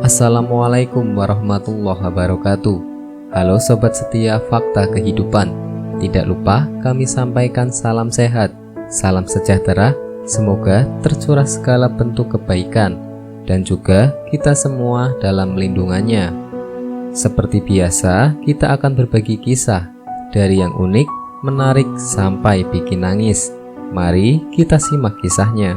Assalamualaikum warahmatullahi wabarakatuh. Halo sobat setia Fakta Kehidupan. Tidak lupa kami sampaikan salam sehat, salam sejahtera. Semoga tercurah segala bentuk kebaikan dan juga kita semua dalam lindungannya. Seperti biasa, kita akan berbagi kisah dari yang unik, menarik sampai bikin nangis. Mari kita simak kisahnya.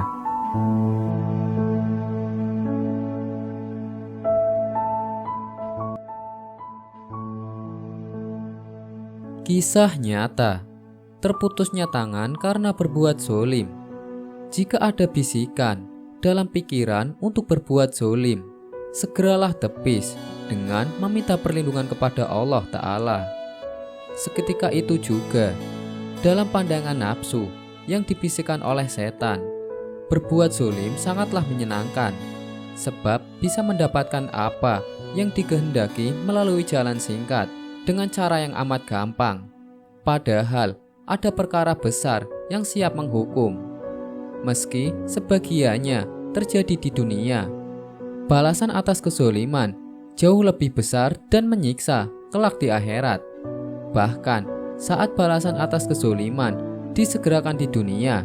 Kisah nyata, terputusnya tangan karena berbuat zolim. Jika ada bisikan dalam pikiran untuk berbuat zolim, segeralah tepis dengan meminta perlindungan kepada Allah Ta'ala. Seketika itu juga, dalam pandangan nafsu yang dibisikkan oleh setan, berbuat zolim sangatlah menyenangkan, sebab bisa mendapatkan apa yang dikehendaki melalui jalan singkat, dengan cara yang amat gampang. Padahal ada perkara besar yang siap menghukum. Meski sebagiannya terjadi di dunia, balasan atas kezoliman jauh lebih besar dan menyiksa kelak di akhirat. Bahkan saat balasan atas kezoliman disegerakan di dunia,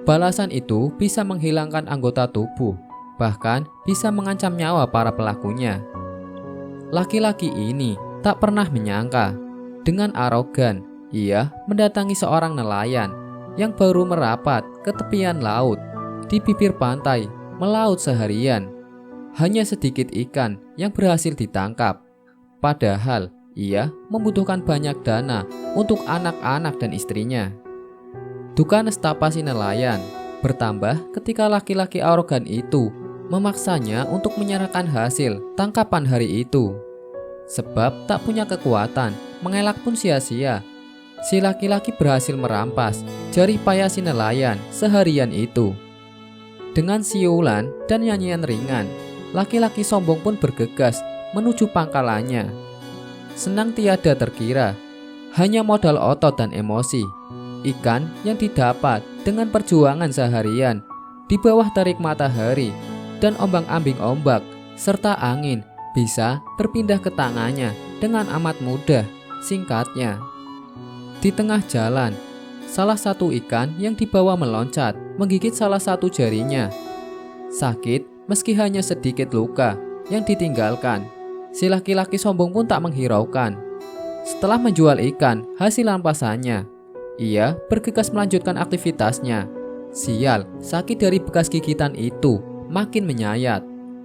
balasan itu bisa menghilangkan anggota tubuh, bahkan bisa mengancam nyawa para pelakunya. Laki-laki ini tak pernah menyangka, dengan arogan ia mendatangi seorang nelayan yang baru merapat ke tepian laut. Di bibir pantai melaut seharian, hanya sedikit ikan yang berhasil ditangkap. Padahal ia membutuhkan banyak dana untuk anak-anak dan istrinya. Duka nestapa si nelayan bertambah ketika laki-laki arogan itu memaksanya untuk menyerahkan hasil tangkapan hari itu. Sebab tak punya kekuatan, mengelak pun sia-sia. Si laki-laki berhasil merampas jerih payah si nelayan seharian itu. Dengan siulan dan nyanyian ringan, laki-laki sombong pun bergegas menuju pangkalannya. Senang tiada terkira, hanya modal otot dan emosi. Ikan yang didapat dengan perjuangan seharian di bawah terik matahari dan ombang-ambing ombak serta angin bisa berpindah ke tangannya dengan amat mudah. Singkatnya, di tengah jalan, salah satu ikan yang dibawa meloncat menggigit salah satu jarinya. Sakit meski hanya sedikit luka yang ditinggalkan, si laki-laki sombong pun tak menghiraukan. Setelah menjual ikan hasil rampasannya, ia bergegas melanjutkan aktivitasnya. Sial, sakit dari bekas gigitan itu makin menyayat.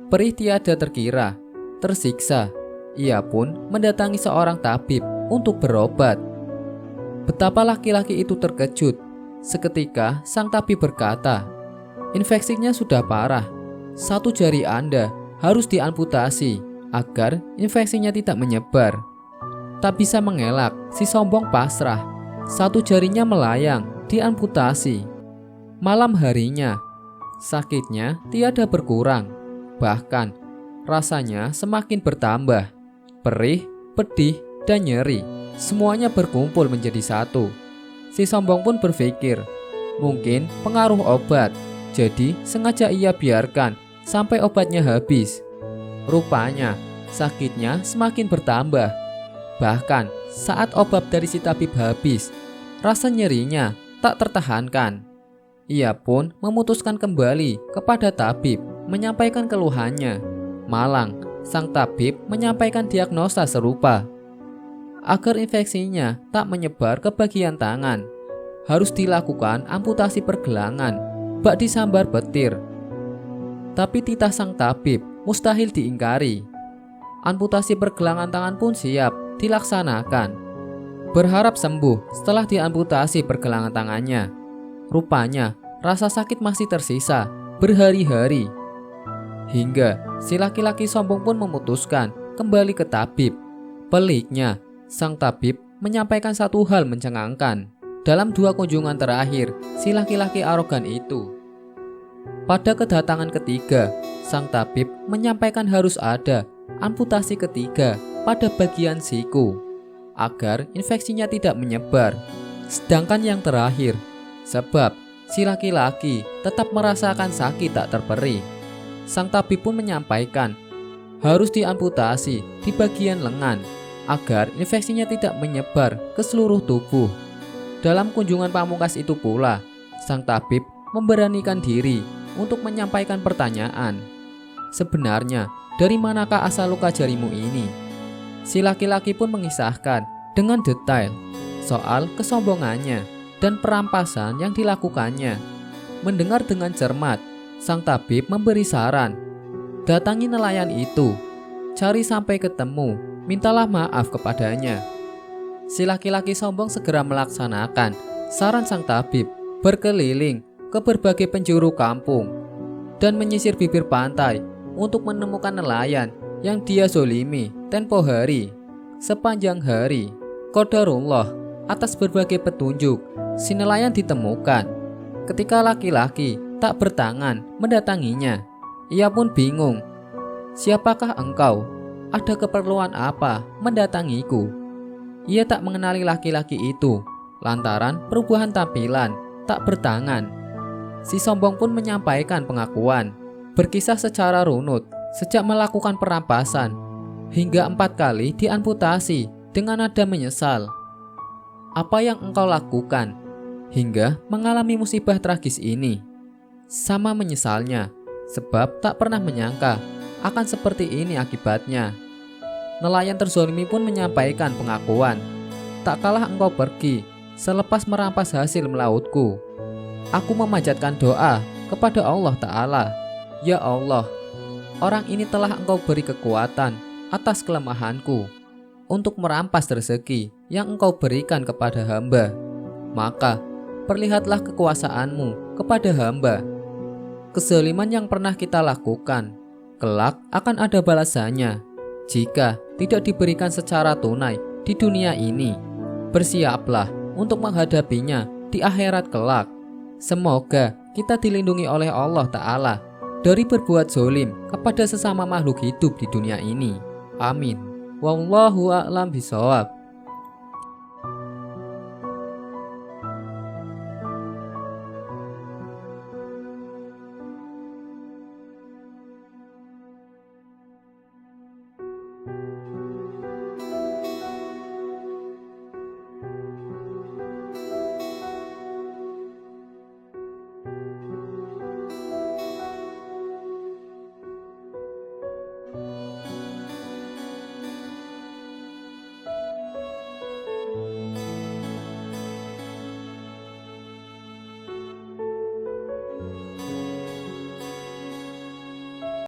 Perih tiada terkira. Tersiksa, ia pun mendatangi seorang tabib untuk berobat. Betapa laki-laki itu terkejut. Seketika sang tabib berkata, "Infeksinya sudah parah. Satu jari Anda harus diamputasi agar infeksinya tidak menyebar." Tak bisa mengelak, si sombong pasrah. Satu jarinya melayang, diamputasi. Malam harinya, sakitnya tiada berkurang. Bahkan rasanya semakin bertambah. Perih, pedih, dan nyeri, semuanya berkumpul menjadi satu. Si sombong pun berpikir, mungkin pengaruh obat, jadi sengaja ia biarkan sampai obatnya habis. Rupanya sakitnya semakin bertambah. Bahkan saat obat dari si tabib habis, rasa nyerinya tak tertahankan. Ia pun memutuskan kembali kepada tabib menyampaikan keluhannya. Malang, sang tabib menyampaikan diagnosa serupa. Agar infeksinya tak menyebar ke bagian tangan, harus dilakukan amputasi pergelangan, bak disambar petir. Tapi titah sang tabib mustahil diingkari. Amputasi pergelangan tangan pun siap dilaksanakan. Berharap sembuh setelah diamputasi pergelangan tangannya. Rupanya rasa sakit masih tersisa berhari-hari. Hingga si laki-laki sombong pun memutuskan kembali ke tabib. Peliknya, sang tabib menyampaikan satu hal mencengangkan dalam dua kunjungan terakhir si laki-laki arogan itu. Pada kedatangan ketiga, sang tabib menyampaikan harus ada amputasi ketiga pada bagian siku agar infeksinya tidak menyebar. Sedangkan yang terakhir, sebab si laki-laki tetap merasakan sakit tak terperi. Sang tabib pun menyampaikan harus diamputasi di bagian lengan agar infeksinya tidak menyebar ke seluruh tubuh. Dalam kunjungan pamungkas itu pula, sang tabib memberanikan diri untuk menyampaikan pertanyaan. Sebenarnya, dari manakah asal luka jarimu ini? Si laki-laki pun mengisahkan dengan detail soal kesombongannya dan perampasan yang dilakukannya. Mendengar dengan cermat, sang tabib memberi saran, datangi nelayan itu, cari sampai ketemu, mintalah maaf kepadanya. Si laki-laki sombong segera melaksanakan saran sang tabib, berkeliling ke berbagai penjuru kampung dan menyisir bibir pantai untuk menemukan nelayan yang dia zolimi tempo hari. Sepanjang hari, qadarullah, atas berbagai petunjuk, si nelayan ditemukan. Ketika laki-laki tak bertangan mendatanginya, ia pun bingung. Siapakah engkau? Ada keperluan apa mendatangiku? Ia tak mengenali laki-laki itu lantaran perubahan tampilan tak bertangan. Si sombong pun menyampaikan pengakuan, berkisah secara runut sejak melakukan perampasan hingga 4 kali diamputasi dengan nada menyesal. Apa yang engkau lakukan hingga mengalami musibah tragis ini? Sama menyesalnya, sebab tak pernah menyangka akan seperti ini akibatnya. Nelayan terzolimi pun menyampaikan pengakuan, tak kalah engkau pergi selepas merampas hasil melautku. Aku memanjatkan doa kepada Allah Ta'ala. Ya Allah, orang ini telah engkau beri kekuatan atas kelemahanku untuk merampas rezeki yang engkau berikan kepada hamba. Maka perlihatlah kekuasaanmu kepada hamba. Kezaliman yang pernah kita lakukan, kelak akan ada balasannya jika tidak diberikan secara tunai di dunia ini. Bersiaplah untuk menghadapinya di akhirat kelak. Semoga kita dilindungi oleh Allah Ta'ala dari berbuat zolim kepada sesama makhluk hidup di dunia ini. Amin. Wallahu a'lam bishawab.